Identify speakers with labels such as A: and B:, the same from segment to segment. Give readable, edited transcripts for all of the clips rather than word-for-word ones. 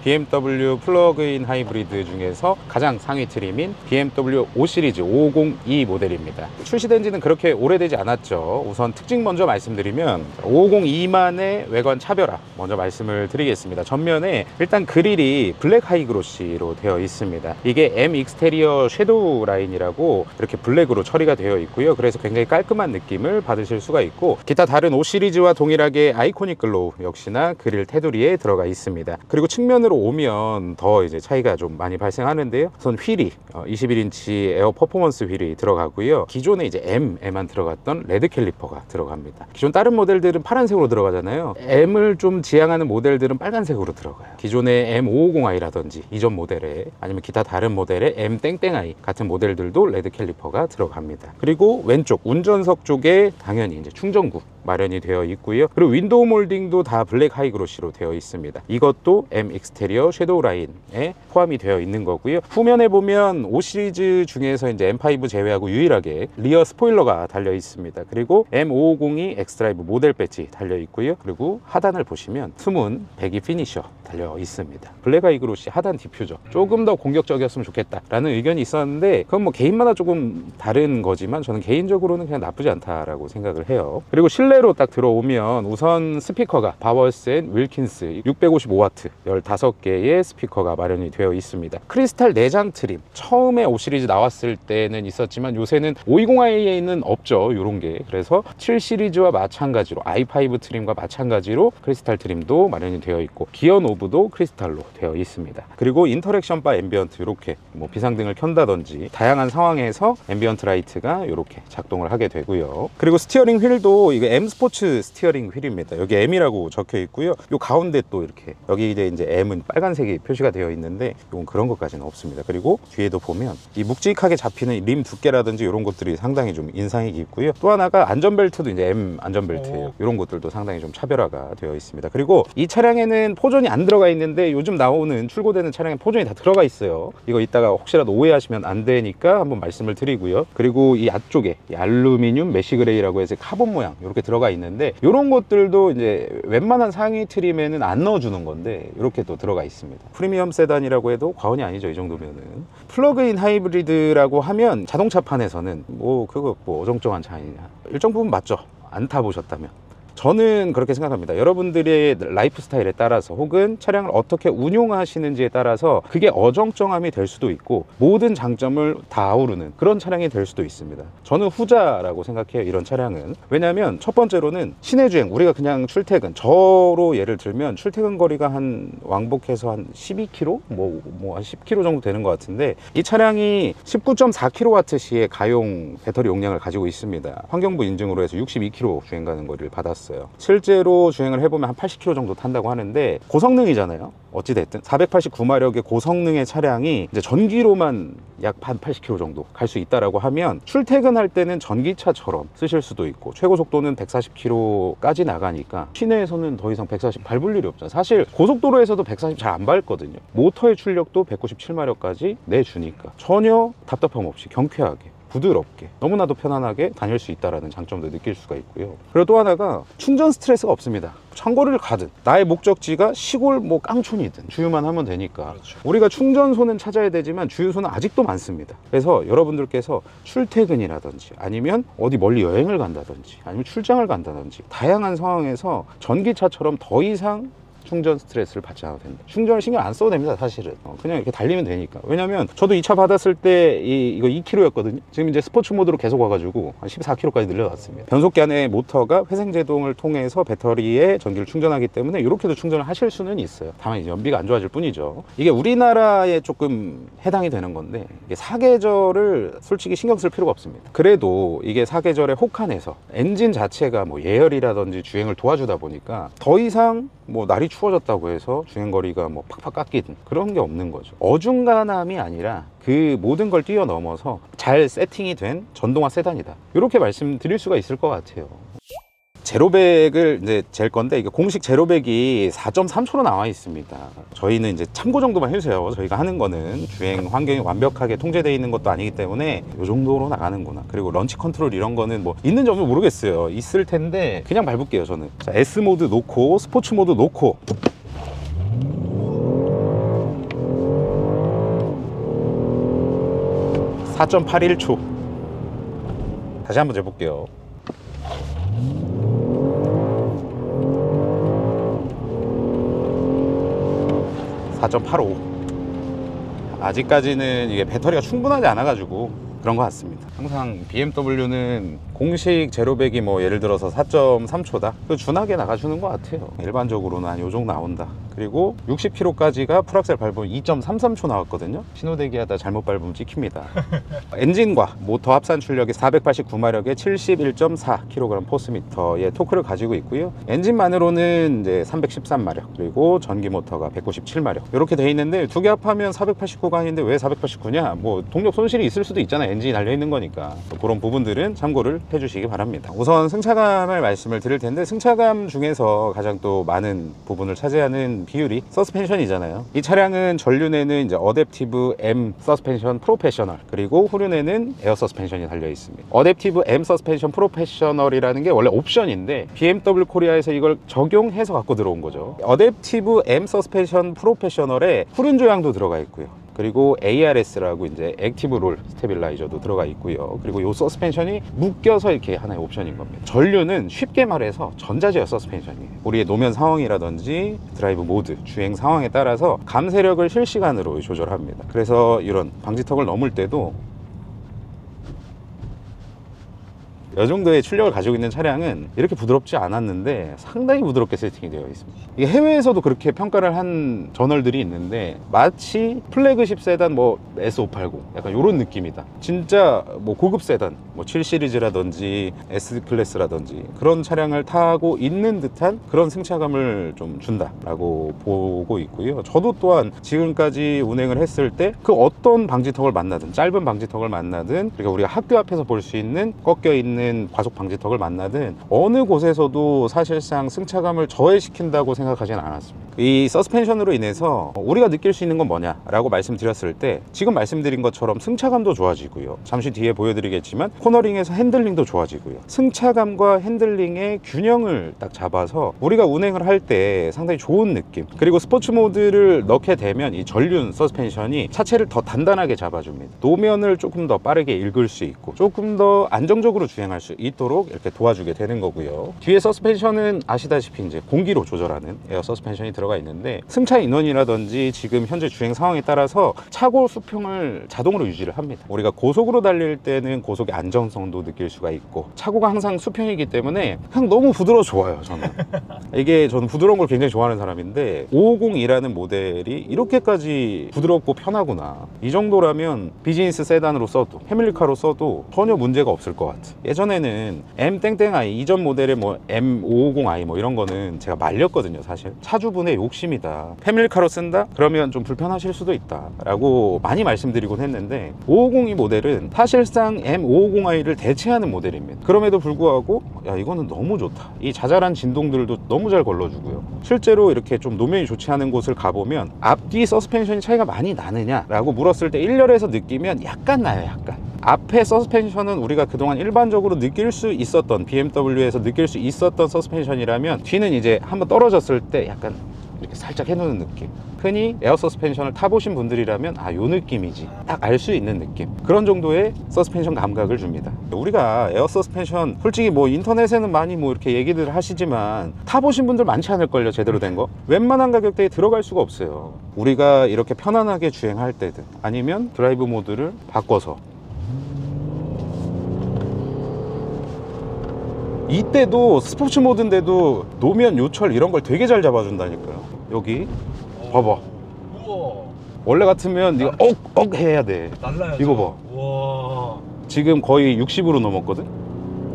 A: BMW 플러그인 하이브리드 중에서 가장 상위 트림인 BMW 5 시리즈 502 모델입니다. 출시된 지는 그렇게 오래되지 않았죠. 우선 특징 먼저 말씀드리면 502만의 외관 차별화 먼저 말씀을 드리겠습니다. 전면에 일단 그릴이 블랙 하이그로시로 되어 있습니다. 이게 M 익스테리어 섀도우 라인이라고 이렇게 블랙으로 처리가 되어 있고요. 그래서 굉장히 깔끔한 느낌을 받으실 수가 있고, 기타 다른 5 시리즈와 동일하게 아이코닉 글로우 역시나 그릴 테두리에 들어가 있습니다. 그리고 측면으로 오면 더 이제 차이가 좀 많이 발생하는데요. 우선 휠이 21인치 에어 퍼포먼스 휠이 들어가고요. 기존에 이제 M에만 들어갔던 레드 캘리퍼가 들어갑니다. 기존 다른 모델들은 파란색으로 들어가잖아요. M을 좀 지향하는 모델들은 빨간색으로 들어가요. 기존의 M550i라든지 이전 모델에, 아니면 기타 다른 모델의 M 땡땡i 같은 모델들도 레드 캘리퍼가 들어갑니다. 그리고 왼쪽 운전석 쪽에 당연히 이제 충전구 마련이 되어 있고요. 그리고 윈도우 몰딩도 다 블랙 하이그로시로 되어 있습니다. 이것도 M 익스테리어 섀도우 라인에 포함이 되어 있는 거고요. 후면에 보면 5 시리즈 중에서 이제 M5 제외하고 유일하게 리어 스포일러가 달려 있습니다. 그리고 M550이 엑스드라이브 모델 배지 달려 있고요. 그리고 하단을 보시면 숨은 배기 피니셔 달려 있습니다. 블랙 하이그로시 하단 디퓨저 조금 더 공격적이었으면 좋겠다라는 의견이 있었는데, 그건 뭐 개인마다 조금 다른 거지만 저는 개인적으로는 그냥 나쁘지 않다라고 생각을 해요. 그리고 실내로 딱 들어오면 우선 스피커가 바워센 윌킨스 655W 15개의 스피커가 마련이 되어 있습니다. 크리스탈 내장 트림, 처음에 5 시리즈 나왔을 때는 있었지만 요새는 520i에는 없죠, 이런 게. 그래서 7 시리즈와 마찬가지로 i5 트림과 마찬가지로 크리스탈 트림도 마련이 되어 있고, 기어 노브도 크리스탈로 되어 있습니다. 그리고 인터랙션 바 앰비언트, 이렇게 뭐 비상등을 켠다든지 다양한 상황에서 앰비언트 라이트가 이렇게 작동을 하게 되고요. 그리고 스티어링 휠도 이거 M 스포츠 스티어링 휠입니다. 여기 M이라고 적혀 있고요. 요 가운데 또 이렇게 여기 이제 M은 빨간색이 표시가 되어 있는데 이건 그런 것까지는 없습니다. 그리고 뒤에도 보면 이 묵직하게 잡히는 림 두께라든지 이런 것들이 상당히 좀 인상이 깊고요. 또 하나가 안전벨트도 이제 M 안전벨트예요. 이런 것들도 상당히 좀 차별화가 되어 있습니다. 그리고 이 차량에는 포존이 안 들어가 있는데 요즘 나오는 출고되는 차량에 포존이 다 들어가 있어요. 이거 이따가 혹시라도 오해하시면 안 되니까 한번 말씀을 드리고요. 그리고 이 앞쪽에 이 알루미늄 메쉬 그레이라고 해서 카본 모양 이렇게 들어가 있는데, 이런 것들도 이제 웬만한 상위 트림에는 안 넣어주는 건데 이렇게 또 들어가 있습니다. 프리미엄 세단이라고 해도 과언이 아니죠, 이 정도면은. 플러그인 하이브리드라고 하면 자동차판에서는 뭐 그거 뭐 어정쩡한 차이냐, 일정 부분 맞죠, 안 타보셨다면. 저는 그렇게 생각합니다. 여러분들의 라이프 스타일에 따라서 혹은 차량을 어떻게 운용하시는지에 따라서 그게 어정쩡함이 될 수도 있고 모든 장점을 다 아우르는 그런 차량이 될 수도 있습니다. 저는 후자라고 생각해요, 이런 차량은. 왜냐하면 첫 번째로는 시내 주행, 우리가 그냥 출퇴근, 저로 예를 들면 출퇴근 거리가 한 왕복해서 한 12km? 뭐 한 10km 정도 되는 것 같은데, 이 차량이 19.4kWh의 가용 배터리 용량을 가지고 있습니다. 환경부 인증으로 해서 62km 주행 가는 거리를 받았어요. 실제로 주행을 해보면 한 80km 정도 탄다고 하는데, 고성능이잖아요. 어찌됐든 489마력의 고성능의 차량이 이제 전기로만 약 한 80km 정도 갈 수 있다라고 하면, 출퇴근할 때는 전기차처럼 쓰실 수도 있고, 최고 속도는 140km까지 나가니까 시내에서는 더 이상 140 밟을 일이 없잖아요. 사실 고속도로에서도 140 잘 안 밟거든요. 모터의 출력도 197마력까지 내주니까 전혀 답답함 없이 경쾌하게 부드럽게 너무나도 편안하게 다닐 수 있다는 장점도 느낄 수가 있고요. 그리고 또 하나가 충전 스트레스가 없습니다. 창고를 가든 나의 목적지가 시골 뭐 깡촌이든 주유만 하면 되니까. 그렇죠. 우리가 충전소는 찾아야 되지만 주유소는 아직도 많습니다. 그래서 여러분들께서 출퇴근이라든지 아니면 어디 멀리 여행을 간다든지 아니면 출장을 간다든지 다양한 상황에서 전기차처럼 더 이상 충전 스트레스를 받지 않아도 됩니다. 충전을 신경 안 써도 됩니다, 사실은. 그냥 이렇게 달리면 되니까. 왜냐면 저도 이 차 받았을 때 이거 2kg였거든요. 지금 이제 스포츠 모드로 계속 와가지고 한 14kg까지 늘려놨습니다. 변속기 안에 모터가 회생제동을 통해서 배터리에 전기를 충전하기 때문에 이렇게도 충전을 하실 수는 있어요. 다만 이제 연비가 안 좋아질 뿐이죠. 이게 우리나라에 조금 해당이 되는 건데, 이게 사계절을 솔직히 신경 쓸 필요가 없습니다. 그래도 이게 사계절의 혹한에서 엔진 자체가 뭐 예열이라든지 주행을 도와주다 보니까 더 이상 뭐 날이 추워졌다고 해서 주행거리가 뭐 팍팍 깎이든 그런 게 없는 거죠. 어중간함이 아니라 그 모든 걸 뛰어넘어서 잘 세팅이 된 전동화 세단이다, 이렇게 말씀드릴 수가 있을 것 같아요. 제로백을 이제 잴 건데, 이게 공식 제로백이 4.3초로 나와 있습니다. 저희는 이제 참고 정도만 해주세요. 저희가 하는 거는 주행 환경이 완벽하게 통제되어 있는 것도 아니기 때문에 이 정도로 나가는구나. 그리고 런치 컨트롤 이런 거는 뭐 있는지 없는지 모르겠어요. 있을 텐데 그냥 밟을게요, 저는. 자, S 모드 놓고 스포츠 모드 놓고 4.81초. 다시 한번 재볼게요. 4.85. 아직까지는 이게 배터리가 충분하지 않아 가지고 그런 것 같습니다. 항상 BMW는 공식 제로백이 뭐 예를 들어서 4.3초다 그 준하게 나가주는 것 같아요. 일반적으로는 한 요 정도 나온다. 그리고 60km까지가 풀악셀 밟으면 2.33초 나왔거든요. 신호대기 하다 잘못 밟으면 찍힙니다. 엔진과 모터 합산 출력이 489마력에 71.4kg 포스미터의 토크를 가지고 있고요. 엔진만으로는 이제 313마력, 그리고 전기 모터가 197마력 이렇게 돼 있는데 두 개 합하면 489가 아닌데 왜 489냐? 뭐 동력 손실이 있을 수도 있잖아요. 엔진이 달려 있는 거니까. 그런 부분들은 참고를 해주시기 바랍니다. 우선 승차감을 말씀을 드릴 텐데, 승차감 중에서 가장 또 많은 부분을 차지하는 비율이 서스펜션이잖아요. 이 차량은 전륜에는 이제 어댑티브 M 서스펜션 프로페셔널, 그리고 후륜에는 에어 서스펜션이 달려 있습니다. 어댑티브 M 서스펜션 프로페셔널이라는 게 원래 옵션인데 BMW 코리아에서 이걸 적용해서 갖고 들어온 거죠. 어댑티브 M 서스펜션 프로페셔널에 후륜 조향도 들어가 있고요. 그리고 ARS라고 이제 액티브 롤 스테빌라이저도 들어가 있고요. 그리고 이 서스펜션이 묶여서 이렇게 하나의 옵션인 겁니다. 전륜은 쉽게 말해서 전자제어 서스펜션이에요. 우리의 노면 상황이라든지 드라이브 모드, 주행 상황에 따라서 감세력을 실시간으로 조절합니다. 그래서 이런 방지턱을 넘을 때도 이 정도의 출력을 가지고 있는 차량은 이렇게 부드럽지 않았는데 상당히 부드럽게 세팅이 되어 있습니다. 이게 해외에서도 그렇게 평가를 한 저널들이 있는데 마치 플래그십 세단 뭐 S580 약간 이런 느낌이다. 진짜 뭐 고급 세단 뭐 7 시리즈라든지 S 클래스라든지 그런 차량을 타고 있는 듯한 그런 승차감을 좀 준다라고 보고 있고요. 저도 또한 지금까지 운행을 했을 때 그 어떤 방지턱을 만나든, 짧은 방지턱을 만나든, 그러니까 우리가 학교 앞에서 볼 수 있는 꺾여 있는 과속 방지턱을 만나든 어느 곳에서도 사실상 승차감을 저해시킨다고 생각하지는 않았습니다. 이 서스펜션으로 인해서 우리가 느낄 수 있는 건 뭐냐라고 말씀드렸을 때 지금 말씀드린 것처럼 승차감도 좋아지고요. 잠시 뒤에 보여드리겠지만 코너링에서 핸들링도 좋아지고요. 승차감과 핸들링의 균형을 딱 잡아서 우리가 운행을 할 때 상당히 좋은 느낌, 그리고 스포츠 모드를 넣게 되면 이 전륜 서스펜션이 차체를 더 단단하게 잡아줍니다. 노면을 조금 더 빠르게 읽을 수 있고 조금 더 안정적으로 주행할 수 있도록 이렇게 도와주게 되는 거고요. 뒤에 서스펜션은 아시다시피 이제 공기로 조절하는 에어 서스펜션이 들어가 있는데 승차 인원이라든지 지금 현재 주행 상황에 따라서 차고 수평을 자동으로 유지를 합니다. 우리가 고속으로 달릴 때는 고속의 안정성도 느낄 수가 있고 차고가 항상 수평이기 때문에 그냥 너무 부드러워 좋아요. 저는 이게 저는 부드러운 걸 굉장히 좋아하는 사람인데 550이라는 모델이 이렇게까지 부드럽고 편하구나. 이 정도라면 비즈니스 세단으로 써도 패밀리카로 써도 전혀 문제가 없을 것 같아. 예전에는 M 땡땡i 이전 모델의 뭐 M550i 뭐 이런 거는 제가 말렸거든요. 사실 차주분의 욕심이다, 패밀리카로 쓴다? 그러면 좀 불편하실 수도 있다 라고 많이 말씀드리곤 했는데 550이 모델은 사실상 M550i를 대체하는 모델입니다. 그럼에도 불구하고 야 이거는 너무 좋다, 이 자잘한 진동들도 너무 잘 걸러주고요. 실제로 이렇게 좀 노면이 좋지 않은 곳을 가보면 앞뒤 서스펜션이 차이가 많이 나느냐 라고 물었을 때 1열에서 느끼면 약간 나요. 약간 앞에 서스펜션은 우리가 그동안 일반적으로 느낄 수 있었던, BMW에서 느낄 수 있었던 서스펜션이라면 뒤는 이제 한번 떨어졌을 때 약간 이렇게 살짝 해놓는 느낌. 흔히 에어 서스펜션을 타보신 분들이라면 아, 요 느낌이지 딱 알 수 있는 느낌, 그런 정도의 서스펜션 감각을 줍니다. 우리가 에어 서스펜션 솔직히 뭐 인터넷에는 많이 뭐 이렇게 얘기들 하시지만 타보신 분들 많지 않을걸요. 제대로 된 거 웬만한 가격대에 들어갈 수가 없어요. 우리가 이렇게 편안하게 주행할 때든 아니면 드라이브 모드를 바꿔서 이때도 스포츠 모드인데도 노면 요철 이런 걸 되게 잘 잡아준다니까요. 여기 봐봐.
B: 우와.
A: 원래 같으면 네가 억 해야 돼.
B: 날라요.
A: 이거 봐.
B: 우와.
A: 지금 거의 60으로 넘었거든.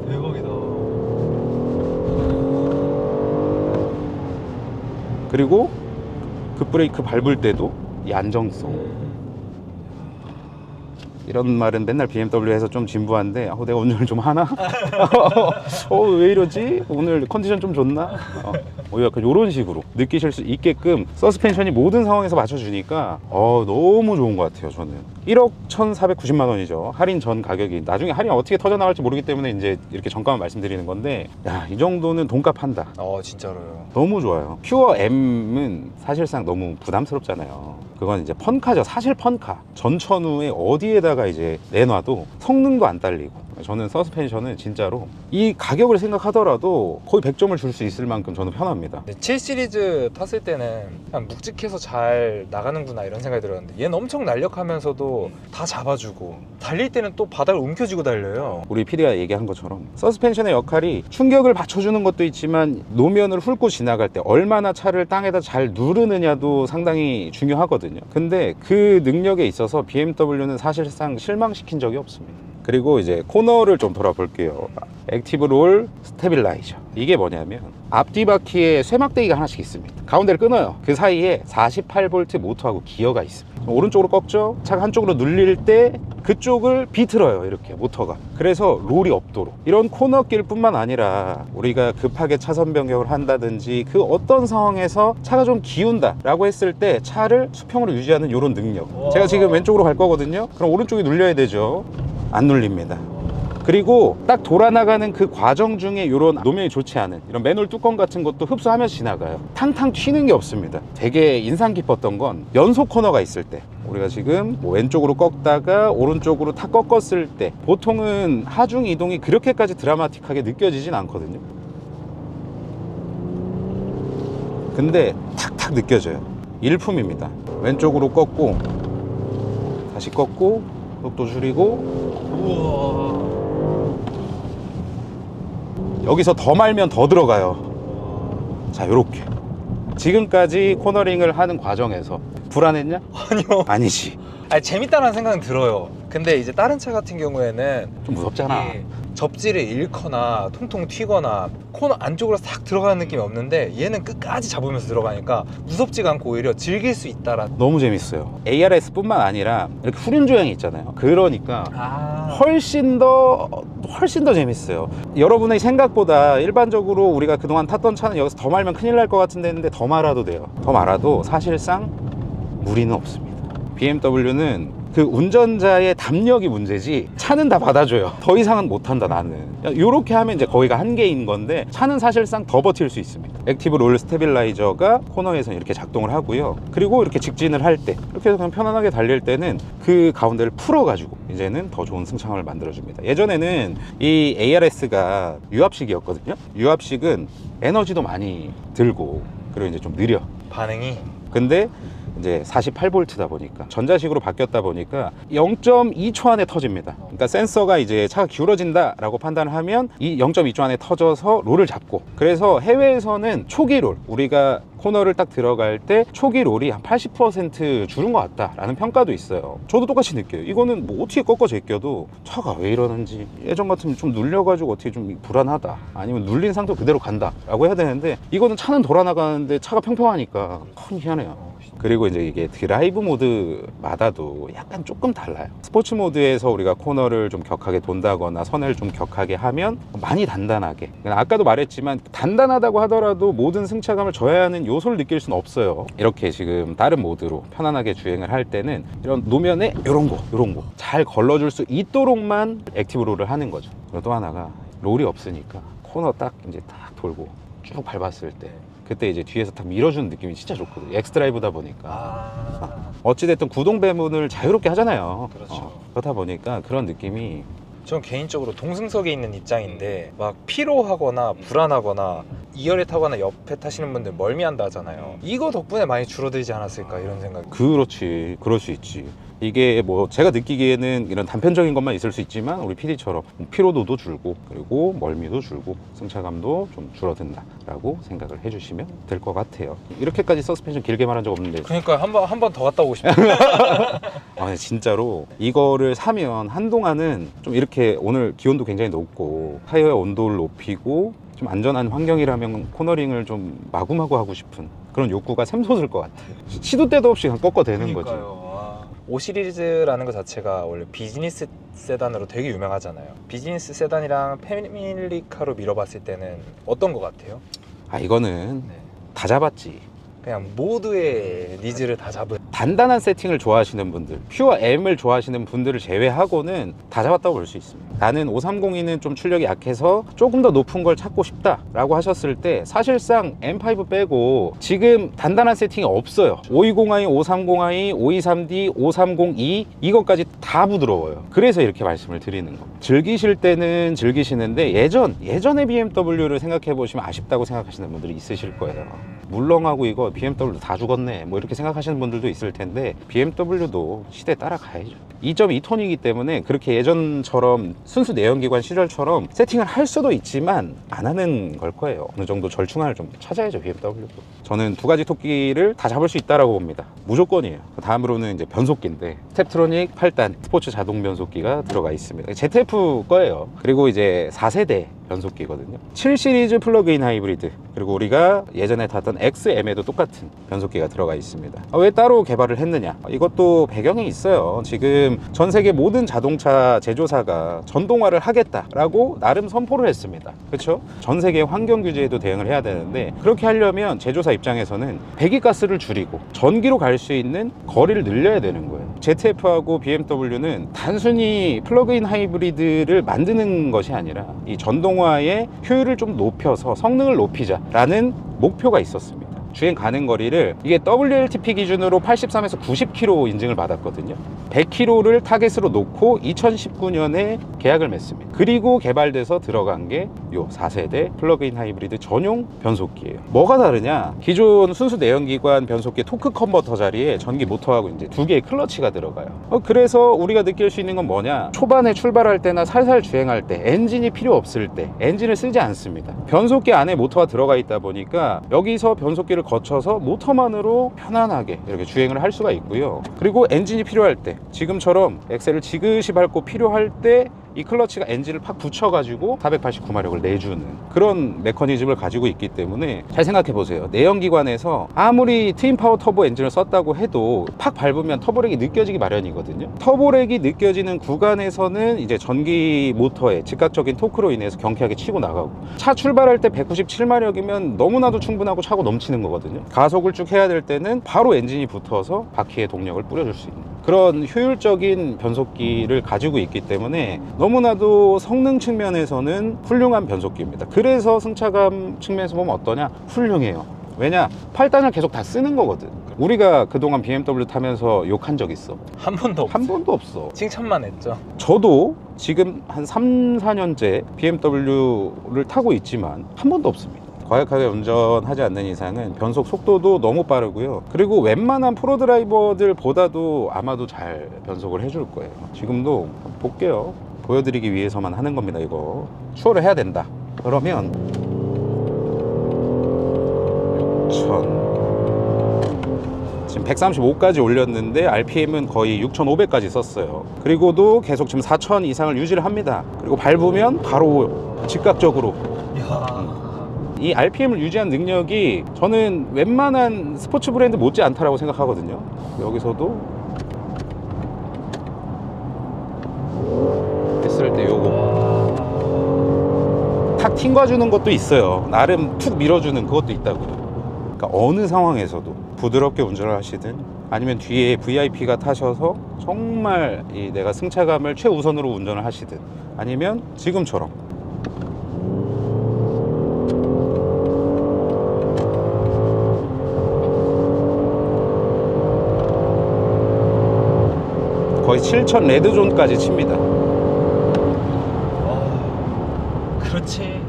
B: 대박이다.
A: 그리고 급브레이크 밟을 때도 이 안정성. 이런 말은 맨날 BMW에서 좀 진부한데 내가 운전을 좀 하나? 왜 이러지? 오늘 컨디션 좀 좋나? 약간 이런 식으로 느끼실 수 있게끔 서스펜션이 모든 상황에서 맞춰주니까 너무 좋은 것 같아요. 저는 1억 1,490만 원이죠. 할인 전 가격이. 나중에 할인 어떻게 터져나갈지 모르기 때문에 이제 이렇게 정가만 말씀드리는 건데, 야, 이 정도는 돈값 한다.
B: 진짜로요.
A: 너무 좋아요. 퓨어 M은 사실상 너무 부담스럽잖아요. 그건 이제 펀카죠. 사실 펀카. 전천후에 어디에다가 이제 내놔도 성능도 안 딸리고. 저는 서스펜션은 진짜로 이 가격을 생각하더라도 거의 100점을 줄 수 있을 만큼 저는 편합니다.
B: 7 시리즈 탔을 때는 그냥 묵직해서 잘 나가는구나 이런 생각이 들었는데, 얘는 엄청 날렵하면서도 다 잡아주고 달릴 때는 또 바닥을 움켜쥐고 달려요.
A: 우리 PD가 얘기한 것처럼 서스펜션의 역할이 충격을 받쳐주는 것도 있지만 노면을 훑고 지나갈 때 얼마나 차를 땅에다 잘 누르느냐도 상당히 중요하거든요. 근데 그 능력에 있어서 BMW는 사실상 실망시킨 적이 없습니다. 그리고 이제 코너를 좀 돌아볼게요. 액티브 롤 스테빌라이저. 이게 뭐냐면 앞뒤 바퀴에 쇠막대기가 하나씩 있습니다. 가운데를 끊어요. 그 사이에 48V 모터하고 기어가 있습니다. 오른쪽으로 꺾죠. 차가 한쪽으로 눌릴 때 그쪽을 비틀어요. 이렇게 모터가. 그래서 롤이 없도록. 이런 코너길 뿐만 아니라 우리가 급하게 차선 변경을 한다든지 그 어떤 상황에서 차가 좀 기운다 라고 했을 때 차를 수평으로 유지하는 이런 능력. 제가 지금 왼쪽으로 갈 거거든요. 그럼 오른쪽이 눌려야 되죠. 안 눌립니다. 그리고 딱 돌아나가는 그 과정 중에 이런 노면이 좋지 않은 이런 맨홀 뚜껑 같은 것도 흡수하면서 지나가요. 탕탕 튀는 게 없습니다. 되게 인상 깊었던 건 연속 코너가 있을 때, 우리가 지금 뭐 왼쪽으로 꺾다가 오른쪽으로 탁 꺾었을 때 보통은 하중 이동이 그렇게까지 드라마틱하게 느껴지진 않거든요. 근데 탁탁 느껴져요. 일품입니다. 왼쪽으로 꺾고 다시 꺾고 속도 줄이고,
B: 우와.
A: 여기서 더 말면 더 들어가요. 자, 요렇게 지금까지 코너링을 하는 과정에서 불안했냐?
B: 아니요.
A: 아니지.
B: 재밌다는 생각은 들어요. 근데 이제 다른 차 같은 경우에는
A: 좀 무섭잖아.
B: 이게 접지를 잃거나 통통 튀거나 코너 안쪽으로 싹 들어가는 느낌이 없는데, 얘는 끝까지 잡으면서 들어가니까 무섭지가 않고 오히려 즐길 수 있다라.
A: 너무 재밌어요. ARS 뿐만 아니라 이렇게 후륜 조향이 있잖아요. 그러니까 훨씬 더 재밌어요. 여러분의 생각보다 일반적으로 우리가 그동안 탔던 차는 여기서 더 말면 큰일 날 것 같은데 했는데 더 말아도 돼요. 더 말아도 사실상 무리는 없습니다. BMW는 그 운전자의 담력이 문제지 차는 다 받아줘요. 더 이상은 못한다 나는. 이렇게 하면 이제 거기가 한계인 건데, 차는 사실상 더 버틸 수 있습니다. 액티브 롤 스테빌라이저가 코너에서 이렇게 작동을 하고요. 그리고 이렇게 직진을 할 때, 이렇게 해서 그냥 편안하게 달릴 때는 그 가운데를 풀어가지고 이제는 더 좋은 승차감을 만들어줍니다. 예전에는 이 ARS가 유압식이었거든요. 유압식은 에너지도 많이 들고 그리고 이제 좀 느려,
B: 반응이.
A: 근데 이제 48V다 보니까 전자식으로 바뀌었다 보니까 0.2초 안에 터집니다. 그러니까 센서가 이제 차가 기울어진다 라고 판단을 하면 이 0.2초 안에 터져서 롤을 잡고, 그래서 해외에서는 초기 롤, 우리가 코너를 딱 들어갈 때 초기 롤이 한 80% 줄은 것 같다 라는 평가도 있어요. 저도 똑같이 느껴요. 이거는 뭐 어떻게 꺾어 제껴도 차가 왜 이러는지, 예전 같으면 좀 눌려가지고 어떻게 좀 불안하다, 아니면 눌린 상태로 그대로 간다 라고 해야 되는데, 이거는 차는 돌아나가는데 차가 평평하니까 희한해요. 그리고 이제 이게 드라이브 모드마다도 약간 조금 달라요. 스포츠 모드에서 우리가 코너를 좀 격하게 돈다거나 선을 좀 격하게 하면 많이 단단하게, 아까도 말했지만 단단하다고 하더라도 모든 승차감을 줘야 하는 요소를 느낄 수는 없어요. 이렇게 지금 다른 모드로 편안하게 주행을 할 때는 이런 노면에 이런 거 잘 걸러줄 수 있도록만 액티브 롤을 하는 거죠. 그리고 또 하나가 롤이 없으니까 코너 딱 이제 딱 돌고 쭉 밟았을 때 그때 이제 뒤에서 딱 밀어주는 느낌이 진짜 좋거든요. 엑스드라이브다 보니까. 어찌됐든 구동 배분을 자유롭게 하잖아요.
B: 그렇죠.
A: 그렇다 보니까 그런 느낌이.
B: 전 개인적으로 동승석에 있는 입장인데 막 피로하거나 불안하거나 2열에 타거나 옆에 타시는 분들 멀미한다 하잖아요. 이거 덕분에 많이 줄어들지 않았을까 이런 생각이.
A: 그렇지, 그럴 수 있지. 이게 뭐 제가 느끼기에는 이런 단편적인 것만 있을 수 있지만 우리 PD처럼 피로도도 줄고 그리고 멀미도 줄고 승차감도 좀 줄어든다 라고 생각을 해주시면 될 것 같아요. 이렇게까지 서스펜션 길게 말한 적 없는데,
B: 그러니까 한 번 더 갔다 오고 싶어요.
A: 진짜로 이거를 사면 한동안은 좀 이렇게, 오늘 기온도 굉장히 높고 타이어의 온도를 높이고 좀 안전한 환경이라면 코너링을 좀 마구마구 하고 싶은 그런 욕구가 샘솟을 것 같아요. 시도 때도 없이 그냥 꺾어대는 거지.
B: 5 시리즈라는 것 자체가 원래 비즈니스 세단으로 되게 유명하잖아요. 비즈니스 세단이랑 패밀리카로 밀어봤을 때는 어떤 것 같아요?
A: 아 이거는
B: 네.
A: 다 잡았지.
B: 그냥 모두의 니즈를 다 잡은.
A: 단단한 세팅을 좋아하시는 분들, 퓨어 M을 좋아하시는 분들을 제외하고는 다 잡았다고 볼 수 있습니다. 나는 5302는 좀 출력이 약해서 조금 더 높은 걸 찾고 싶다 라고 하셨을 때 사실상 M5 빼고 지금 단단한 세팅이 없어요. 520i, 530i, 523D, 530e 이것까지 다 부드러워요. 그래서 이렇게 말씀을 드리는 겁니다. 즐기실 때는 즐기시는데 예전의 BMW를 생각해 보시면 아쉽다고 생각하시는 분들이 있으실 거예요. 물렁하고 이거 BMW도 다 죽었네 뭐 이렇게 생각하시는 분들도 있을 텐데 BMW도 시대에 따라가야죠. 2.2톤이기 때문에 그렇게 예전처럼 순수 내연기관 시절처럼 세팅을 할 수도 있지만 안 하는 걸 거예요. 어느 정도 절충안을 좀 찾아야죠 BMW도. 저는 두 가지 토끼를 다 잡을 수 있다라고 봅니다. 무조건이에요. 다음으로는 이제 변속기인데 스텝트로닉 8단 스포츠 자동 변속기가 들어가 있습니다. ZF 거예요. 그리고 이제 4세대 변속기거든요. 7 시리즈 플러그인 하이브리드, 그리고 우리가 예전에 탔던 XM에도 똑같은 변속기가 들어가 있습니다. 왜 따로 개발을 했느냐? 이것도 배경이 있어요. 지금 전 세계 모든 자동차 제조사가 전동화를 하겠다라고 나름 선포를 했습니다. 그렇죠? 전 세계 환경 규제에도 대응을 해야 되는데 그렇게 하려면 제조사 입장에서는 배기가스를 줄이고 전기로 갈 수 있는 거리를 늘려야 되는 거예요. ZF하고 BMW는 단순히 플러그인 하이브리드를 만드는 것이 아니라 이 전동화의 효율을 좀 높여서 성능을 높이자라는 목표가 있었습니다. 주행 가능 거리를 이게 WLTP 기준으로 83에서 90km 인증을 받았거든요. 100km를 타겟으로 놓고 2019년에 계약을 맺습니다. 그리고 개발돼서 들어간 게 요 4세대 플러그인 하이브리드 전용 변속기예요. 뭐가 다르냐? 기존 순수 내연기관 변속기 토크 컨버터 자리에 전기 모터하고 이제 두 개의 클러치가 들어가요. 그래서 우리가 느낄 수 있는 건 뭐냐? 초반에 출발할 때나 살살 주행할 때 엔진이 필요 없을 때 엔진을 쓰지 않습니다. 변속기 안에 모터가 들어가 있다 보니까 여기서 변속기를 거쳐서 모터만으로 편안하게 이렇게 주행을 할 수가 있고요. 그리고 엔진이 필요할 때 지금처럼 엑셀을 지그시 밟고 필요할 때 이 클러치가 엔진을 팍 붙여가지고 489마력을 내주는 그런 메커니즘을 가지고 있기 때문에 잘 생각해 보세요. 내연기관에서 아무리 트윈파워 터보 엔진을 썼다고 해도 팍 밟으면 터보렉이 느껴지기 마련이거든요. 터보렉이 느껴지는 구간에서는 이제 전기 모터의 즉각적인 토크로 인해서 경쾌하게 치고 나가고, 차 출발할 때 197마력이면 너무나도 충분하고 차고 넘치는 거거든요. 가속을 쭉 해야 될 때는 바로 엔진이 붙어서 바퀴의 동력을 뿌려줄 수 있는 그런 효율적인 변속기를 가지고 있기 때문에 너무나도 성능 측면에서는 훌륭한 변속기입니다. 그래서 승차감 측면에서 보면 어떠냐? 훌륭해요. 왜냐? 8단을 계속 다 쓰는 거거든. 우리가 그동안 BMW 타면서 욕한 적 있어?
B: 한 번도 없어요.
A: 한 번도 없어.
B: 칭찬만 했죠.
A: 저도 지금 한 3, 4년째 BMW를 타고 있지만 한 번도 없습니다. 과격하게 운전하지 않는 이상은 변속 속도도 너무 빠르고요. 그리고 웬만한 프로드라이버들보다도 아마도 잘 변속을 해줄 거예요. 지금도 볼게요. 보여드리기 위해서만 하는 겁니다. 이거 추월을 해야 된다 그러면 6000 지금 135까지 올렸는데 RPM은 거의 6500까지 썼어요. 그리고도 계속 지금 4000 이상을 유지를 합니다. 그리고 밟으면 바로 즉각적으로 이 RPM을 유지한 능력이 저는 웬만한 스포츠 브랜드 못지 않다라고 생각하거든요. 여기서도 했을 때 요거 탁 튕겨주는 것도 있어요. 나름 툭 밀어주는 그것도 있다고요. 그러니까 어느 상황에서도 부드럽게 운전을 하시든 아니면 뒤에 VIP가 타셔서 정말 내가 승차감을 최우선으로 운전을 하시든 아니면 지금처럼 거의 7000 레드존까지 칩니다.
B: 그렇지.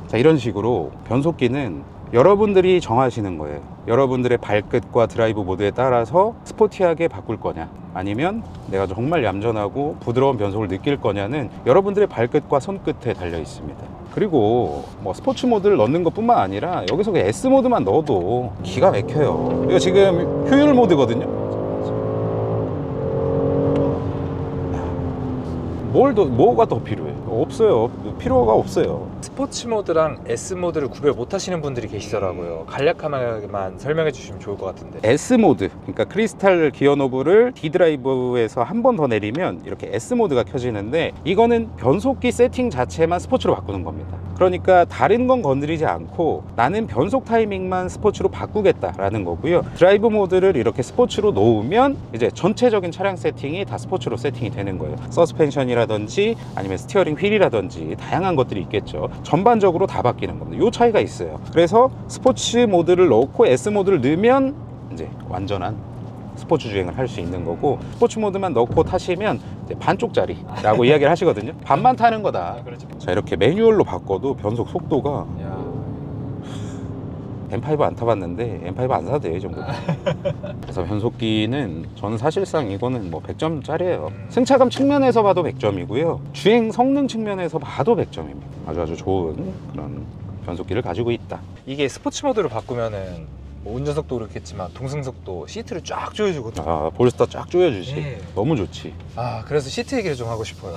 A: 자, 이런 식으로 변속기는 여러분들이 정하시는 거예요. 여러분들의 발끝과 드라이브 모드에 따라서 스포티하게 바꿀 거냐 아니면 내가 정말 얌전하고 부드러운 변속을 느낄 거냐는 여러분들의 발끝과 손끝에 달려 있습니다. 그리고 뭐 스포츠 모드를 넣는 것 뿐만 아니라 여기서 그 S 모드만 넣어도 기가 막혀요. 이거 지금 효율 모드거든요. 뭐가 더 필요해? 없어요. 필요가 없어요.
B: 스포츠 모드랑 S 모드를 구별 못 하시는 분들이 계시더라고요. 간략하게만 설명해 주시면 좋을 것 같은데.
A: S 모드, 그러니까 크리스탈 기어 노브를 D 드라이브에서 한 번 더 내리면 이렇게 S 모드가 켜지는데, 이거는 변속기 세팅 자체만 스포츠로 바꾸는 겁니다. 그러니까 다른 건 건드리지 않고 나는 변속 타이밍만 스포츠로 바꾸겠다라는 거고요. 드라이브 모드를 이렇게 스포츠로 놓으면 이제 전체적인 차량 세팅이 다 스포츠로 세팅이 되는 거예요. 서스펜션이라든지 아니면 스티어링 휠이라든지 다양한 것들이 있겠죠. 전반적으로 다 바뀌는 겁니다. 요 차이가 있어요. 그래서 스포츠 모드를 넣고 S 모드를 넣으면 이제 완전한 스포츠 주행을 할 수 있는 거고, 스포츠 모드만 넣고 타시면 이제 반쪽짜리라고 이야기를 하시거든요. 반만 타는 거다.
B: 그렇죠.
A: 자, 이렇게 매뉴얼로 바꿔도 변속 속도가 M5 안 타봤는데 M5 안 사도 돼요, 이 정도. 그래서 변속기는 저는 사실상 이거는 뭐 100점짜리예요. 승차감 측면에서 봐도 100점이고요. 주행 성능 측면에서 봐도 100점입니다. 아주 좋은 그런 변속기를 가지고 있다.
B: 이게 스포츠 모드로 바꾸면은 뭐 운전석도 그렇겠지만 동승석도 시트를 쫙 조여주거든요.
A: 아, 볼스터 쫙 조여주지.
B: 네.
A: 너무 좋지.
B: 아, 그래서 시트 얘기를 좀 하고 싶어요.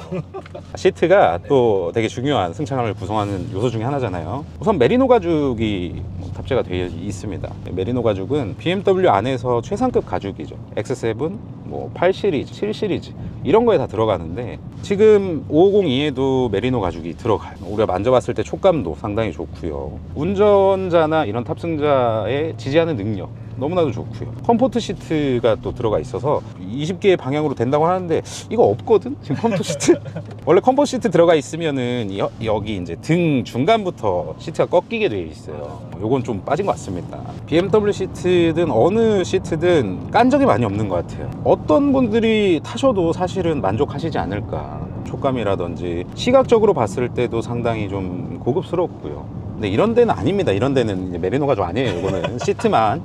A: 시트가 또 되게 중요한 승차감을 구성하는 요소 중에 하나잖아요. 우선 메리노 가죽이 탑재가 되어 있습니다. 메리노 가죽은 BMW 안에서 최상급 가죽이죠. X7, 뭐 8 시리즈, 7 시리즈 이런 거에 다 들어가는데, 지금 552에도 메리노 가죽이 들어가요. 우리가 만져봤을 때 촉감도 상당히 좋고요. 운전자나 이런 탑승자의 지지하는 능력 너무나도 좋고요. 컴포트 시트가 또 들어가 있어서 20개의 방향으로 된다고 하는데 이거 없거든? 지금 컴포트 시트? 원래 컴포트 시트 들어가 있으면은 여기 이제 등 중간부터 시트가 꺾이게 되어 있어요. 요건 좀 빠진 것 같습니다. BMW 시트든 어느 시트든 깐 적이 많이 없는 것 같아요. 어떤 분들이 타셔도 사실은 만족하시지 않을까. 촉감이라든지 시각적으로 봤을 때도 상당히 좀 고급스럽고요. 근데 이런 데는 아닙니다. 이런 데는 이제 메리노 가죽 아니에요. 이거는 시트만.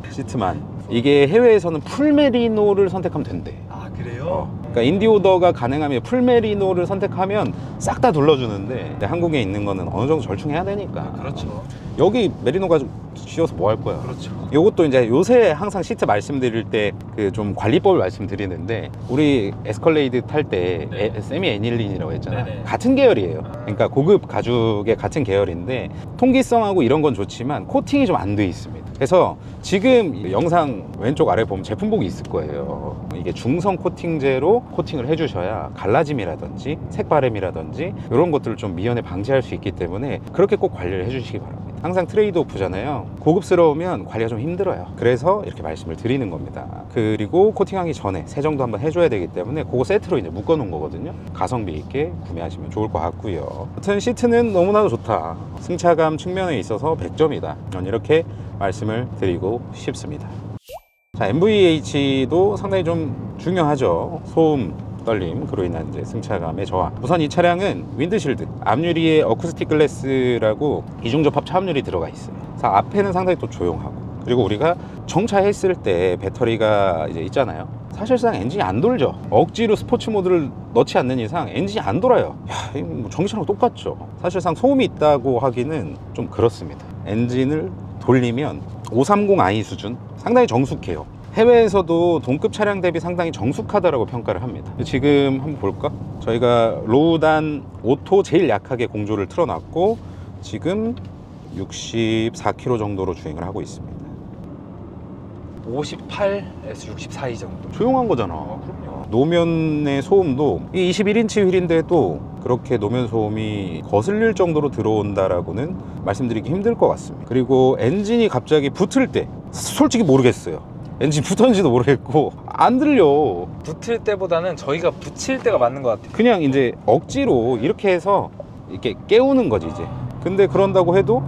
A: 이게 해외에서는 풀 메리노를 선택하면 된대.
B: 아, 그래요?
A: 그러니까 인디오더가 가능하면 풀 메리노를 선택하면 싹 다 둘러주는데, 한국에 있는 거는 어느 정도 절충해야 되니까.
B: 그렇죠.
A: 여기 메리노 가죽 씌워서 뭐 할 거야?
B: 그렇죠.
A: 요것도 이제 요새 항상 시트 말씀드릴 때 그 좀 관리법을 말씀드리는데, 우리 에스컬레이드 탈 때 세미 애닐린이라고 했잖아.
B: 네네.
A: 같은 계열이에요. 그러니까 고급 가죽의 같은 계열인데 통기성하고 이런 건 좋지만 코팅이 좀 안 돼 있습니다. 그래서 지금 영상 왼쪽 아래 보면 제품복이 있을 거예요. 이게 중성 코팅제로 코팅을 해주셔야 갈라짐이라든지 색바램이라든지 이런 것들을 좀 미연에 방지할 수 있기 때문에 그렇게 꼭 관리를 해주시기 바랍니다. 항상 트레이드 오프잖아요. 고급스러우면 관리가 좀 힘들어요. 그래서 이렇게 말씀을 드리는 겁니다. 그리고 코팅하기 전에 세정도 한번 해줘야 되기 때문에 그거 세트로 이제 묶어 놓은 거거든요. 가성비 있게 구매하시면 좋을 것 같고요. 아무튼 시트는 너무나도 좋다. 승차감 측면에 있어서 100점이다. 저는 이렇게 말씀을 드리고 싶습니다. 자, MVH도 상당히 좀 중요하죠. 소음, 떨림, 그로 인한 이제 승차감의 저하. 우선 이 차량은 윈드실드, 앞유리에 어쿠스틱 글래스라고 이중접합 차압률이 들어가 있어요. 그래서 앞에는 상당히 또 조용하고, 그리고 우리가 정차했을 때 배터리가 이제 있잖아요. 사실상 엔진이 안 돌죠. 억지로 스포츠 모드를 넣지 않는 이상 엔진이 안 돌아요. 야, 이거 뭐 전기차랑 똑같죠. 사실상 소음이 있다고 하기는 좀 그렇습니다. 엔진을 돌리면 530i 수준, 상당히 정숙해요. 해외에서도 동급 차량 대비 상당히 정숙하다라고 평가를 합니다. 지금 한번 볼까? 저희가 로우단 오토 제일 약하게 공조를 틀어놨고 지금 64km 정도로 주행을 하고 있습니다.
B: 58에서 64이 정도.
A: 조용한 거잖아.
B: 그럼요.
A: 노면의 소음도 이 21인치 휠인데도 그렇게 노면 소음이 거슬릴 정도로 들어온다라고는 말씀드리기 힘들 것 같습니다. 그리고 엔진이 갑자기 붙을 때 솔직히 모르겠어요. 엔진 붙었는지도 모르겠고 안 들려.
B: 붙을 때보다는 저희가 붙일 때가 맞는 것 같아요.
A: 그냥 이제 억지로 이렇게 해서 이렇게 깨우는 거지 이제. 근데 그런다고 해도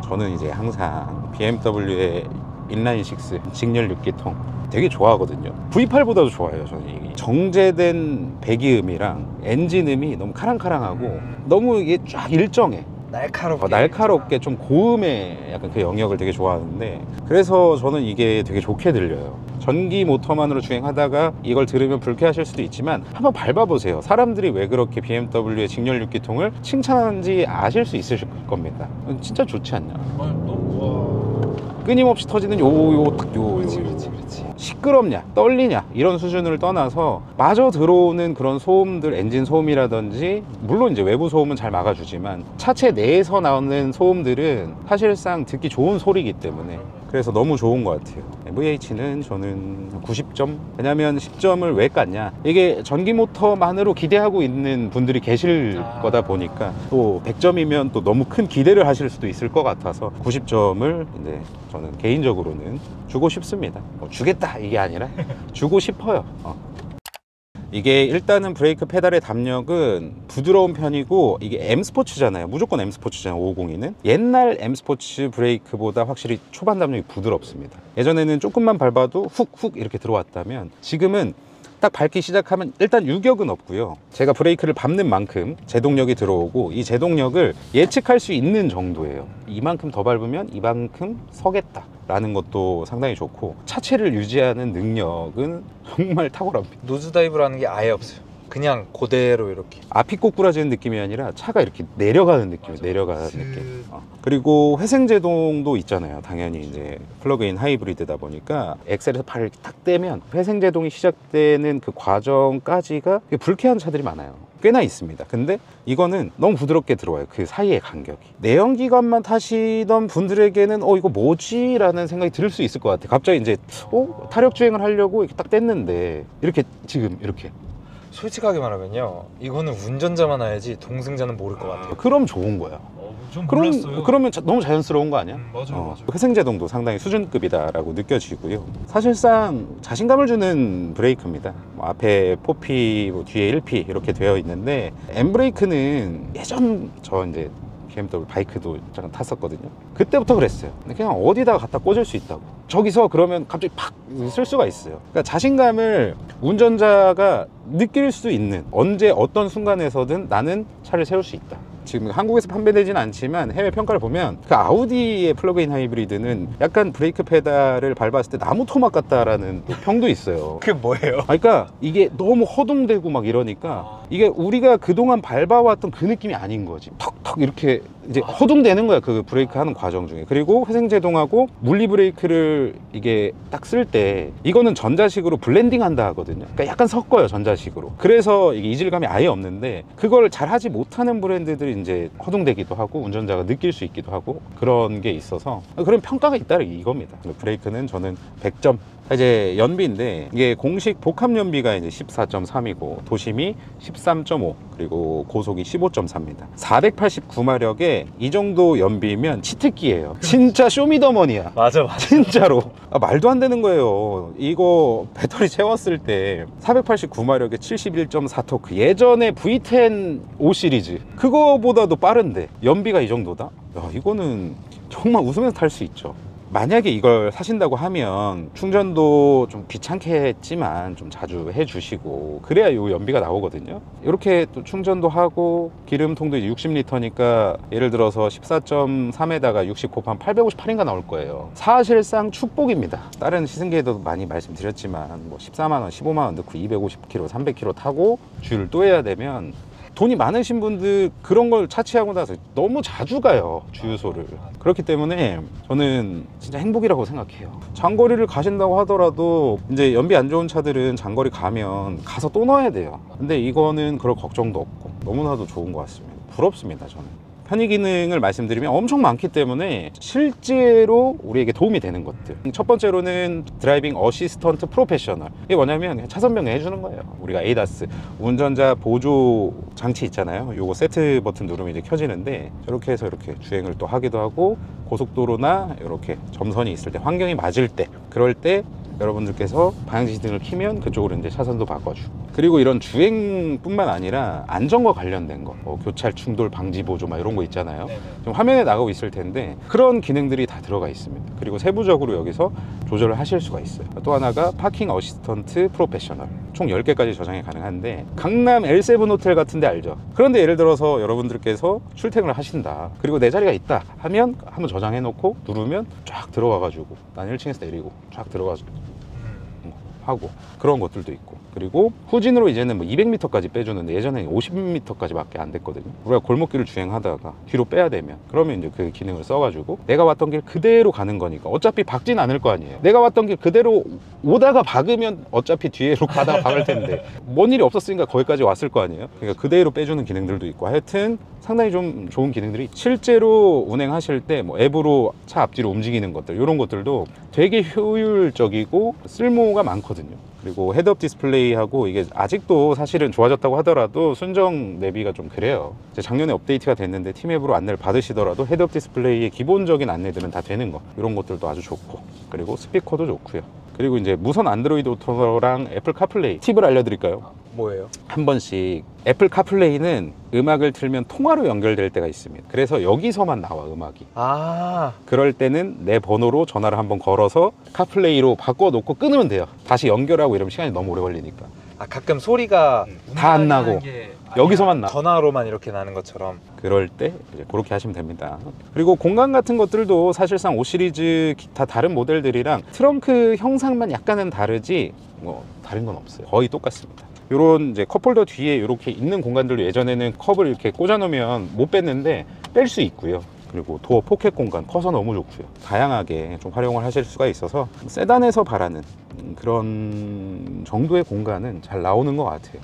A: 저는 이제 항상 BMW의 인라인6 직렬 6기통 되게 좋아하거든요. V8보다도 좋아해요. 저는 이게 정제된 배기음이랑 엔진음이 너무 카랑카랑하고 너무 이게 쫙 일정해. 날카롭게 좀 고음의 약간 그 영역을 되게 좋아하는데, 그래서 저는 이게 되게 좋게 들려요. 전기 모터만으로 주행하다가 이걸 들으면 불쾌하실 수도 있지만 한번 밟아보세요. 사람들이 왜 그렇게 BMW의 직렬 6기통을 칭찬하는지 아실 수 있으실 겁니다. 진짜 좋지 않냐? 끊임없이 터지는 요
B: 그렇지.
A: 시끄러운 시끄럽냐 떨리냐 이런 수준을 떠나서 마저 들어오는 그런 소음들, 엔진 소음이라든지 물론 이제 외부 소음은 잘 막아주지만 차체 내에서 나오는 소음들은 사실상 듣기 좋은 소리이기 때문에 그래서 너무 좋은 것 같아요. MVH는 저는 90점? 왜냐면 10점을 왜 깠냐, 이게 전기 모터만으로 기대하고 있는 분들이 계실 거다 보니까 또 100점이면 또 너무 큰 기대를 하실 수도 있을 것 같아서 90점을 이제 저는 개인적으로는 주고 싶습니다. 주겠다 이게 아니라 주고 싶어요. 이게 일단은 브레이크 페달의 담력은 부드러운 편이고, 이게 M 스포츠잖아요. 무조건 M 스포츠잖아요. 550이는 옛날 M 스포츠 브레이크보다 확실히 초반 담력이 부드럽습니다. 예전에는 조금만 밟아도 훅훅 이렇게 들어왔다면 지금은 딱 밟기 시작하면 일단 유격은 없고요. 제가 브레이크를 밟는 만큼 제동력이 들어오고, 이 제동력을 예측할 수 있는 정도예요. 이만큼 더 밟으면 이만큼 서겠다 라는 것도 상당히 좋고, 차체를 유지하는 능력은 정말 탁월합니다.
B: 노즈 다이브라는 게 아예 없어요. 그냥 그대로 이렇게
A: 앞이 꼬꾸라지는 느낌이 아니라 차가 이렇게 내려가는 느낌이에요. 내려가는 느낌. 그리고 회생제동도 있잖아요. 당연히 이제 플러그인 하이브리드다 보니까 엑셀에서 팔을 딱 떼면 회생제동이 시작되는 그 과정까지가 불쾌한 차들이 많아요. 꽤나 있습니다. 근데 이거는 너무 부드럽게 들어와요. 그 사이의 간격이. 내연기관만 타시던 분들에게는 이거 뭐지? 라는 생각이 들 수 있을 것 같아요. 갑자기 이제 타력 주행을 하려고 이렇게 딱 뗐는데 이렇게 지금 이렇게.
B: 솔직하게 말하면요, 이거는 운전자만 알지 동승자는 모를 것 같아요.
A: 그럼 좋은 거야.
C: 좀 몰랐어요.
A: 그러면 너무 자연스러운 거 아니야?
C: 맞아요.
A: 회생제동도 상당히 수준급이다라고 느껴지고요. 사실상 자신감을 주는 브레이크입니다. 앞에 4P, 뒤에 1P 이렇게 되어 있는데, M 브레이크는 예전 저 이제 BMW 바이크도 잠깐 탔었거든요. 그때부터 그랬어요. 그냥 어디다가 갖다 꽂을 수 있다고. 저기서 그러면 갑자기 팍 쓸 수가 있어요. 그러니까 자신감을 운전자가 느낄 수 있는, 언제 어떤 순간에서든 나는 차를 세울 수 있다. 지금 한국에서 판매되지는 않지만 해외 평가를 보면 그 아우디의 플러그인 하이브리드는 약간 브레이크 페달을 밟았을 때 나무 토막 같다라는 평도 있어요.
B: 그게 뭐예요?
A: 그러니까 이게 너무 허둥대고 막 이러니까 이게 우리가 그동안 밟아왔던 그 느낌이 아닌 거지. 턱턱 이렇게 이제 허둥대는 거야, 그 브레이크 하는 과정 중에. 그리고 회생제동하고 물리 브레이크를 이게 딱 쓸 때 이거는 전자식으로 블렌딩 한다 하거든요. 그러니까 약간 섞어요, 전자식으로. 그래서 이게 이질감이 아예 없는데, 그걸 잘 하지 못하는 브랜드들이 이제 허둥대기도 하고 운전자가 느낄 수 있기도 하고 그런 게 있어서 그런 평가가 있다 이겁니다. 브레이크는 저는 100점. 이제 연비인데 이게 공식 복합 연비가 이제 14.3이고 도심이 13.5, 그리고 고속이 15.4입니다. 489마력에 이 정도 연비면 치트키예요. 진짜 쇼미더머니야.
B: 맞아.
A: 진짜로. 말도 안 되는 거예요. 이거 배터리 채웠을 때 489마력에 71.4토크, 예전에 V10 5 시리즈 그거보다도 빠른데 연비가 이 정도다? 야, 이거는 정말 웃으면서 탈 수 있죠. 만약에 이걸 사신다고 하면 충전도 좀 귀찮게 했지만 좀 자주 해주시고 그래야 요 연비가 나오거든요. 이렇게 또 충전도 하고, 기름통도 이제 60리터니까 예를 들어서 14.3에다가 60 곱하면 858인가 나올 거예요. 사실상 축복입니다. 다른 시승기에도 많이 말씀드렸지만 뭐 14만원, 15만원 넣고 250km, 300km 타고 주유를 또 해야 되면 돈이 많으신 분들 그런 걸 차치하고 나서 너무 자주 가요, 주유소를. 그렇기 때문에 저는 진짜 행복이라고 생각해요. 장거리를 가신다고 하더라도 이제 연비 안 좋은 차들은 장거리 가면 가서 또 넣어야 돼요. 근데 이거는 그럴 걱정도 없고 너무나도 좋은 것 같습니다. 부럽습니다, 저는. 편의 기능을 말씀드리면 엄청 많기 때문에 실제로 우리에게 도움이 되는 것들. 첫 번째로는 드라이빙 어시스턴트 프로페셔널. 이게 뭐냐면 그냥 차선 변경해 주는 거예요. 우리가 에이다스 운전자 보조 장치 있잖아요. 요거 세트 버튼 누르면 이제 켜지는데, 저렇게 해서 이렇게 주행을 또 하기도 하고, 고속도로나 이렇게 점선이 있을 때, 환경이 맞을 때, 그럴 때 여러분들께서 방향지시 등을 켜면 그쪽으로 이제 차선도 바꿔주고. 그리고 이런 주행뿐만 아니라 안전과 관련된 거, 교찰 충돌 방지 보조 막 이런 거 있잖아요. 지금 화면에 나가고 있을 텐데 그런 기능들이 다 들어가 있습니다. 그리고 세부적으로 여기서 조절을 하실 수가 있어요. 또 하나가 파킹 어시스턴트 프로페셔널, 총 10개까지 저장이 가능한데, 강남 L7 호텔 같은 데 알죠? 그런데 예를 들어서 여러분들께서 출퇴근을 하신다, 그리고 내 자리가 있다 하면 한번 저장해 놓고 누르면 쫙 들어가 가지고 난 1층에서 내리고 쫙 들어가서 하고 그런 것들도 있고, 그리고 후진으로 이제는 뭐 200m까지 빼주는데 예전에는 50m까지 밖에 안 됐거든요. 우리가 골목길을 주행하다가 뒤로 빼야 되면 그러면 이제 그 기능을 써가지고 내가 왔던 길 그대로 가는 거니까 어차피 박진 않을 거 아니에요. 내가 왔던 길 그대로 오다가 박으면 어차피 뒤로 가다가 박을 텐데 뭔 일이 없었으니까 거기까지 왔을 거 아니에요. 그러니까 그대로 빼주는 기능들도 있고 하여튼 상당히 좀 좋은 기능들이, 실제로 운행하실 때 뭐 앱으로 차 앞뒤로 움직이는 것들, 이런 것들도 되게 효율적이고 쓸모가 많거든요. 그리고 헤드업 디스플레이하고 이게 아직도 사실은 좋아졌다고 하더라도 순정 내비가 좀 그래요. 이제 작년에 업데이트가 됐는데 팀앱으로 안내를 받으시더라도 헤드업 디스플레이의 기본적인 안내들은 다 되는 거, 이런 것들도 아주 좋고, 그리고 스피커도 좋고요. 그리고 이제 무선 안드로이드 오토랑 애플 카플레이 팁을 알려드릴까요?
B: 뭐예요?
A: 한 번씩 애플 카플레이는 음악을 틀면 통화로 연결될 때가 있습니다. 그래서 여기서만 나와 음악이.
B: 아,
A: 그럴 때는 내 번호로 전화를 한번 걸어서 카플레이로 바꿔놓고 끊으면 돼요. 다시 연결하고 이러면 시간이 너무 오래 걸리니까.
B: 가끔 소리가
A: 다 안 나고 여기서만 나.
B: 전화로만 이렇게 나는 것처럼.
A: 그럴 때 이제 그렇게 하시면 됩니다. 그리고 공간 같은 것들도 사실상 5 시리즈 기타 다른 모델들이랑 트렁크 형상만 약간은 다르지 뭐 다른 건 없어요. 거의 똑같습니다. 요런 이제 컵홀더 뒤에 이렇게 있는 공간들도 예전에는 컵을 이렇게 꽂아 놓으면 못 뺐는데 뺄 수 있고요. 그리고 도어 포켓 공간 커서 너무 좋고요. 다양하게 좀 활용을 하실 수가 있어서 세단에서 바라는 그런 정도의 공간은 잘 나오는 것 같아요.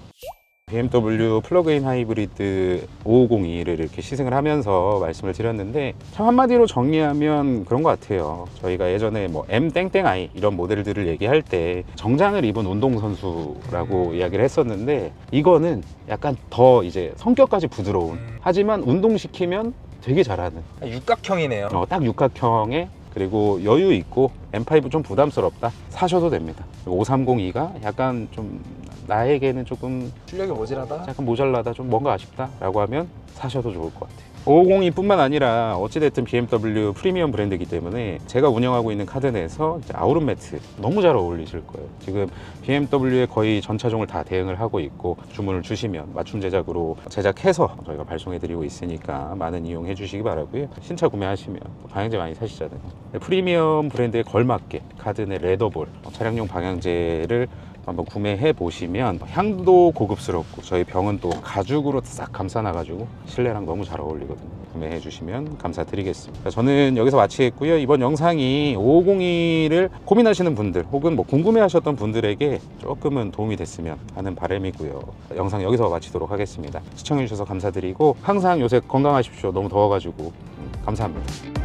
A: BMW 플러그인 하이브리드 5502를 이렇게 시승을 하면서 말씀을 드렸는데, 참 한마디로 정리하면 그런 것 같아요. 저희가 예전에 뭐 M-I 이런 모델들을 얘기할 때 정장을 입은 운동선수라고 이야기를 했었는데, 이거는 약간 더 이제 성격까지 부드러운, 하지만 운동시키면 되게 잘하는
B: 육각형이네요.
A: 딱 육각형에, 그리고 여유 있고 M5 좀 부담스럽다 사셔도 됩니다. 5302가 약간 좀 나에게는 조금
B: 출력이 모자라다.
A: 약간 모자라다, 좀 뭔가 아쉽다 라고 하면 사셔도 좋을 것 같아요. 550이뿐만 아니라 어찌됐든 BMW 프리미엄 브랜드이기 때문에 제가 운영하고 있는 카드 내에서 이제 아우름 매트 너무 잘 어울리실 거예요. 지금 BMW의 거의 전 차종을 다 대응을 하고 있고, 주문을 주시면 맞춤 제작으로 제작해서 저희가 발송해 드리고 있으니까 많은 이용해 주시기 바라고요. 신차 구매하시면 방향제 많이 사시잖아요. 프리미엄 브랜드에 걸맞게 카드 내 레더볼, 차량용 방향제를 한번 구매해 보시면 향도 고급스럽고 저희 병은 또 가죽으로 싹 감싸놔가지고 실내랑 너무 잘 어울리거든요. 구매해 주시면 감사드리겠습니다. 저는 여기서 마치겠고요. 이번 영상이 5502를 고민하시는 분들 혹은 뭐 궁금해 하셨던 분들에게 조금은 도움이 됐으면 하는 바람이고요. 영상 여기서 마치도록 하겠습니다. 시청해 주셔서 감사드리고 항상 요새 건강하십시오. 너무 더워가지고 감사합니다.